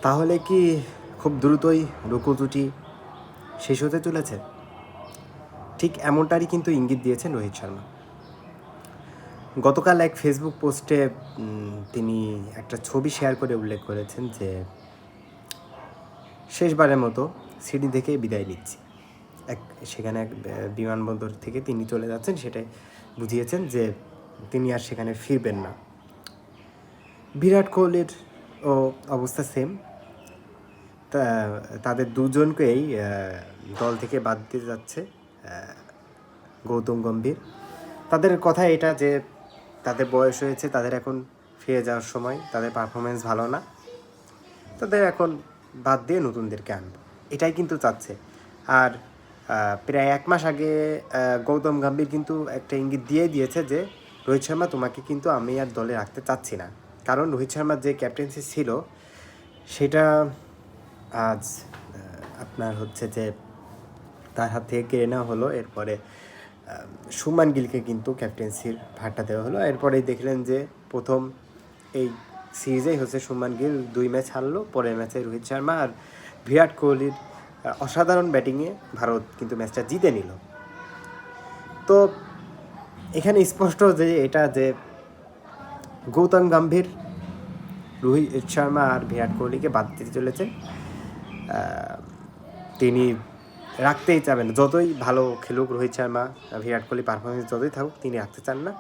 তাহলে কি খুব দ্রুতই লুকোচুরি শেষ হতে চলেছে? ঠিক এমনটারই কিন্তু ইঙ্গিত দিয়েছেন রোহিত শর্মা। গতকাল এক ফেসবুক পোস্টে তিনি একটা ছবি শেয়ার করে উল্লেখ করেছেন যে শেষবারের মতো সিডনি থেকে বিদায় নিচ্ছি। সেখানে এক বিমানবন্দর থেকে তিনি চলে যাচ্ছেন, সেটাই বুঝিয়েছেন যে তিনি আর সেখানে ফিরবেন না। বিরাট কোহলির ও অবস্থা সেম। তাদের দুজনকেই দল থেকে বাদ দিতে যাচ্ছে গৌতম গম্ভীর। তাদের কথা এটা যে তাদের বয়স হয়েছে, তাদের এখন ফিরে যাওয়ার সময়, তাদের পারফরমেন্স ভালো না, তাদের এখন বাদ দিয়ে নতুনদেরকে আনবো, এটাই কিন্তু চাচ্ছে। আর প্রায় 1 মাস আগে গৌতম গম্ভীর কিন্তু একটা ইঙ্গিত দিয়ে দিয়েছে যে রোহিত শর্মা, তোমাকে কিন্তু আমি আর দলে রাখতে চাচ্ছি না। কারণ রোহিত শর্মার যে ক্যাপ্টেন্সি ছিল সেটা আজ আপনার হচ্ছে যে তার হাত থেকে কেড়ে নেওয়া হলো। এরপরে শুভমান গিলকে কিন্তু ক্যাপ্টেন্সির ভারটা দেওয়া হলো। এরপরেই দেখলেন যে প্রথম এই সিরিজেই হচ্ছে শুভমান গিল 2 ম্যাচ হারলো, পরের ম্যাচে রোহিত শর্মা আর বিরাট কোহলির অসাধারণ ব্যাটিংয়ে ভারত কিন্তু ম্যাচটা জিতে নিল। তো এখানে স্পষ্ট যে এটা যে গৌতম গম্ভীর রোহিত শর্মা আর বিরাট কোহলিকে বাদ দিতে চলেছেন। তিনি রাখতেই চাবেন, যতই ভালো খেলুক রোহিত শর্মা, বিরাট কোহলি পারফরমেন্স যতই থাকুক, তিনি রাখতে চান না।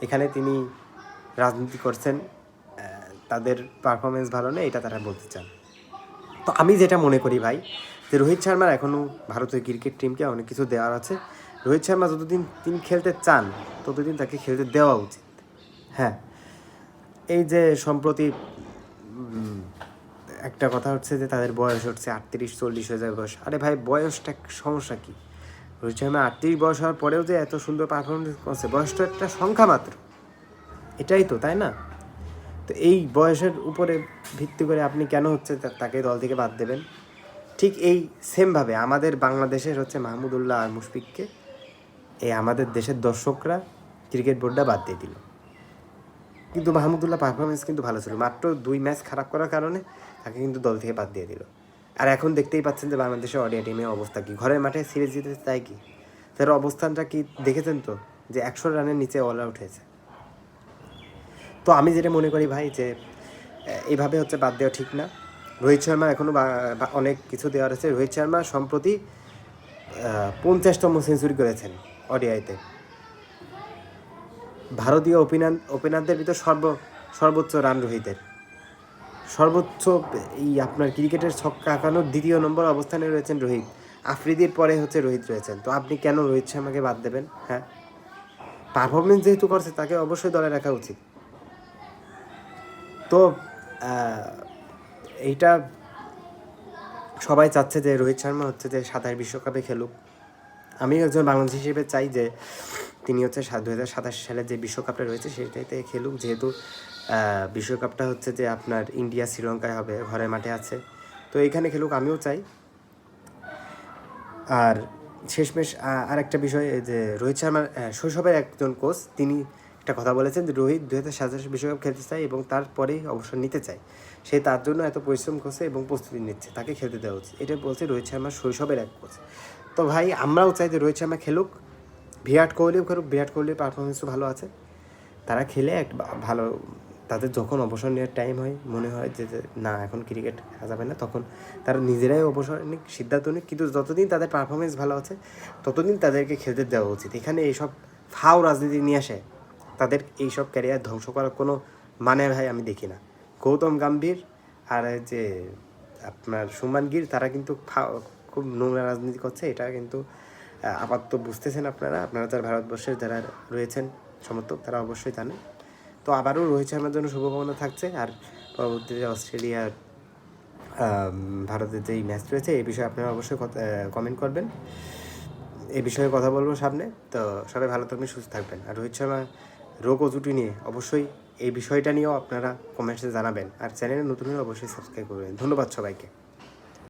এখানে তিনি রাজনীতি করছেন, তাদের পারফরমেন্স ভালো নেই এটা তারা বলতে চান। তো আমি যেটা মনে করি ভাই, যে রোহিত শর্মার এখনও ভারতীয় ক্রিকেট টিমকে অনেক কিছু দেওয়ার আছে। রোহিত শর্মা যতদিন তিনি খেলতে চান ততদিন তাকে খেলতে দেওয়া উচিত। হ্যাঁ, এই যে সম্প্রতি একটা কথা হচ্ছে যে তাদের বয়স হচ্ছে 38-40 হয়ে যায় বয়স। আরে ভাই, বয়সটা সমস্যা কী? রোহিত শর্মা 38 বয়স হওয়ার পরেও যে এত সুন্দর পারফরমেন্স করছে, বয়সটা একটা সংখ্যা মাত্র, এটাই তো, তাই না? তো এই বয়সের উপরে ভিত্তি করে আপনি কেন হচ্ছে তাকে দল থেকে বাদ দেবেন? ঠিক এই সেমভাবে আমাদের বাংলাদেশের হচ্ছে মাহমুদুল্লাহ আর মুশফিককে এই আমাদের দেশের দর্শকরা, ক্রিকেট বোর্ডটা বাদ দিয়ে দিল। কিন্তু মাহমুদুল্লাহ পারফরমেন্স কিন্তু ভালো ছিল, মাত্র 2 ম্যাচ খারাপ করার কারণে তাকে কিন্তু দল থেকে বাদ দিয়ে দিল। আর এখন দেখতেই পাচ্ছেন যে বাংলাদেশের ওডিআই টিমের অবস্থা কী, ঘরের মাঠে সিরিজ জিতেছে তাই কি, তার অবস্থানটা কি দেখেছেন তো, যে 100 রানের নিচে অল আউট হয়েছে। তো আমি যেটা মনে করি ভাই, যে এইভাবে হচ্ছে বাদ দেওয়া ঠিক না। রোহিত শর্মা এখনও অনেক কিছু দেওয়ার আছে। রোহিত শর্মা সম্প্রতি 50তম সেঞ্চুরি করেছেন ওডিআইতে। ভারতীয় ওপেনারদের ভিতর সর্বোচ্চ রান রোহিতের, সর্বোচ্চ এই আপনার ক্রিকেটের ছক্কা হাঁকানোর 2য় নম্বর অবস্থানে রয়েছেন রোহিত। আফ্রিদির পরে হচ্ছে রোহিত রয়েছেন। তো আপনি কেন রোহিত শর্মাকে বাদ দেবেন? হ্যাঁ, পারফরমেন্স যেহেতু করছে তাকে অবশ্যই দলে রাখা উচিত। তো এইটা সবাই চাচ্ছে যে রোহিত শর্মা হচ্ছে যে 27 বিশ্বকাপে খেলুক। আমি একজন বাংলাদেশ হিসেবে চাই যে তিনি হচ্ছে 2027 সালের যে বিশ্বকাপটা রয়েছে সেটাতে খেলুক, যেহেতু বিশ্বকাপটা হচ্ছে যে আপনার ইন্ডিয়া শ্রীলঙ্কায় হবে, ঘরের মাঠে আছে, তো এইখানে খেলুক, আমিও চাই। আর শেষমেশ আর একটা বিষয়, যে রোহিত শর্মার শৈশবের একজন কোচ, তিনি একটা কথা বলেছেন যে রোহিত 2027 বিশ্বকাপ খেলতে চায় এবং তারপরেই অবসর নিতে চায়। সে তার জন্য এত পরিশ্রম করছে এবং প্রস্তুতি নিচ্ছে, তাকে খেলতে দেওয়া উচিত, এটা বলছে রোহিত শর্মার শৈশবের এক কোচ। তো ভাই, আমরাও চাই যে রোহিত শর্মা খেলুক, বিরাট কোহলিও খেলুক, বিরাট কোহলির পারফরমেন্সও ভালো আছে, তারা খেলে এক ভালো, তাদের যখন অবসর নেওয়ার টাইম হয়, মনে হয় যে না এখন ক্রিকেট খেলা যাবে না, তখন তারা নিজেরাই অবসর নিক, সিদ্ধান্ত নিক, কিন্তু যতদিন তাদের পারফরমেন্স ভালো আছে ততদিন তাদেরকে খেলতে দেওয়া উচিত। এখানে এইসব ফাও রাজনীতি নিয়ে আসে তাদের এইসব ক্যারিয়ার ধ্বংস করার কোনো মানে ভাই আমি দেখি না। গৌতম গম্ভীর আর যে আপনার শুভমান গিল, তারা কিন্তু খুব নোংরা রাজনীতি করছে, এটা কিন্তু আপাতত বুঝতেছেন আপনারা যারা ভারতবর্ষের যারা রয়েছেন সমর্থক, তারা অবশ্যই জানেন। তো আবারও রোহিত শর্মার জন্য শুভকামনা থাকছে। আর পরবর্তীতে অস্ট্রেলিয়ার ভারতের যেই ম্যাচ রয়েছে এই বিষয়ে আপনারা অবশ্যই কমেন্ট করবেন, এই বিষয়ে কথা বলবো সামনে। তো সবাই ভালো থাকবেন, সুস্থ থাকবেন। আর রোহিত শর্মা রোগ ও জুটি নিয়ে অবশ্যই এই বিষয়টা নিয়েও আপনারা কমেন্টসে জানাবেন। আর চ্যানেলে নতুন হলে অবশ্যই সাবস্ক্রাইব করবেন। ধন্যবাদ সবাইকে।